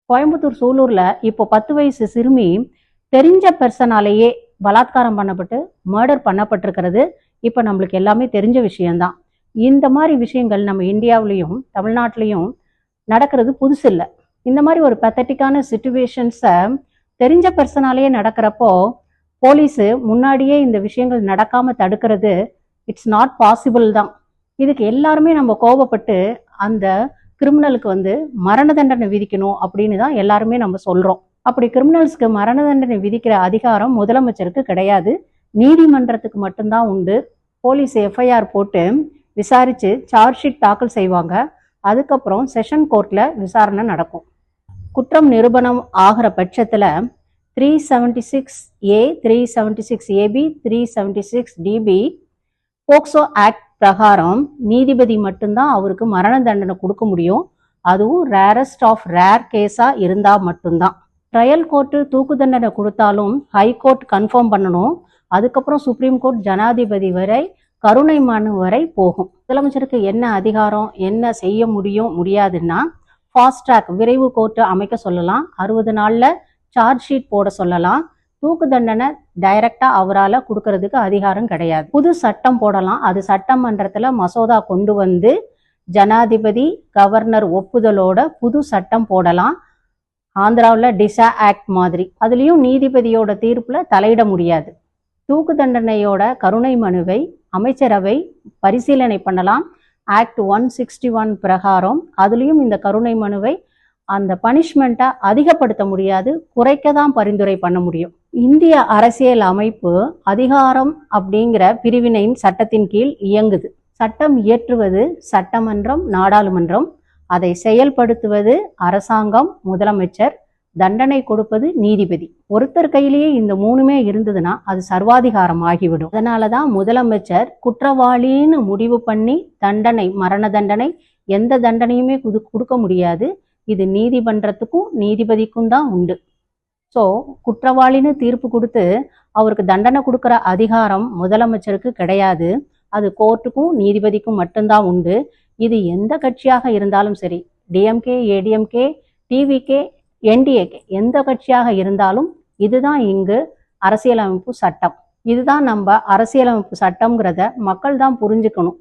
கோயம்புத்தூர் சூலூர்ல இப்போ 10 வயசு சிறுமி தெரிஞ்ச பெர்சனாலேயே பலாத்காரம் பண்ணப்பட்டு மர்டர் பண்ணப்பட்டிருக்கிறது இப்போ நம்மளுக்கு எல்லாமே தெரிஞ்ச விஷயம்தான். இந்த மாதிரி விஷயங்கள் நம்ம இந்தியாவிலையும் தமிழ்நாட்டிலையும் நடக்கிறது புதுசு இல்லை. இந்த மாதிரி ஒரு பெத்தட்டிக்கான சிச்சுவேஷன்ஸை தெரிஞ்ச பெர்சனாலேயே நடக்கிறப்போ போலீஸு முன்னாடியே இந்த விஷயங்கள் நடக்காம தடுக்கிறது இட்ஸ் நாட் பாசிபிள் தான். இதுக்கு எல்லாருமே நம்ம கோபப்பட்டு அந்த கிரிமினலுக்கு மரண தண்டனை விதிக்கணும் அப்படின்னு தான் எல்லாருமே நம்ம சொல்றோம். அப்படி கிரிமினல்ஸ்க்கு மரண தண்டனை விதிக்கிற அதிகாரம் முதலமைச்சருக்கு கிடையாது, நீதிமன்றத்துக்கு மட்டும்தான் உண்டு. போலீஸ் எஃப்ஐஆர் போட்டு விசாரிச்சு சார்ஜ் ஷீட் தாக்கல் செய்வாங்க. அதுக்கப்புறம் செஷன் கோர்ட்ல விசாரணை நடக்கும். குற்றம் நிரூபணம் ஆகிற பட்சத்துல 376A 376AB 376DB POCSO act பிரகாரம் நீதிபதி மட்டும்தான் அவருக்கு மரண தண்டனை கொடுக்க முடியும். அதுவும் ரேரஸ்ட் ஆஃப் ரேர் கேஸா இருந்தா மட்டும்தான். ட்ரையல் கோர்ட்டு தூக்கு தண்டனை கொடுத்தாலும் ஹை கோர்ட் கன்ஃபார்ம் பண்ணணும். அதுக்கப்புறம் சுப்ரீம் கோர்ட் ஜனாதிபதி வரை கருணை மனு வரை போகும். முதலமைச்சருக்கு என்ன அதிகாரம், என்ன செய்ய முடியும் முடியாதுன்னா ஃபாஸ்ட் ட்ராக் விரைவு கோர்ட்டு அமைக்க சொல்லலாம். 60 நாள்ல சார்ஜ் ஷீட் போட சொல்லலாம். தூக்கு தண்டனை டைரக்டா அவரால் கொடுக்கறதுக்கு அதிகாரம் கிடையாது. புது சட்டம் போடலாம். அது சட்டமன்றத்துல மசோதா கொண்டு வந்து ஜனாதிபதி கவர்னர் ஒப்புதலோட புது சட்டம் போடலாம். ஆந்திராவில் டிசா ஆக்ட் மாதிரி. அதுலேயும் நீதிபதியோட தீர்ப்புல தலையிட முடியாது. தூக்கு தண்டனையோட கருணை மனுவை அமைச்சரவை பரிசீலனை பண்ணலாம். ஆக்ட் 161 பிரகாரம் அதுலேயும் இந்த கருணை மனுவை அந்த பனிஷ்மெண்ட்டை அதிகப்படுத்த முடியாது, குறைக்க தான் பரிந்துரை பண்ண முடியும். இந்திய அரசியல் அமைப்பு அதிகாரம் அப்படிங்கிற பிரிவினையின் சட்டத்தின் கீழ் இயங்குது. சட்டம் இயற்றுவது சட்டமன்றம், நாடாளுமன்றம். அதை செயல்படுத்துவது அரசாங்கம், முதலமைச்சர். தண்டனை கொடுப்பது நீதிபதி. ஒருத்தர் கையிலேயே இந்த மூணுமே இருந்ததுன்னா அது சர்வாதிகாரம் ஆகிவிடும். அதனாலதான் முதலமைச்சர் குற்றவாளின்னு முடிவு பண்ணி தண்டனை, மரண தண்டனை, எந்த தண்டனையுமே கொடுக்க முடியாது. இது நீதிமன்றத்துக்கும் நீதிபதிக்கும் தான் உண்டு. ஸோ குற்றவாளின்னு தீர்ப்பு கொடுத்து அவருக்கு தண்டனை கொடுக்குற அதிகாரம் முதலமைச்சருக்கு கிடையாது. அது கோர்ட்டுக்கும் நீதிபதிக்கும் மட்டும்தான் உண்டு. இது எந்த கட்சியாக இருந்தாலும் சரி, டிஎம்கே, ஏடிஎம்கே, டிவிகே, என்டிஏகே, எந்த கட்சியாக இருந்தாலும் இதுதான் இங்கு அரசியலமைப்பு சட்டம். இதுதான் நம்ம அரசியலமைப்பு சட்டம்ங்கிறத மக்கள் தான் புரிஞ்சுக்கணும்.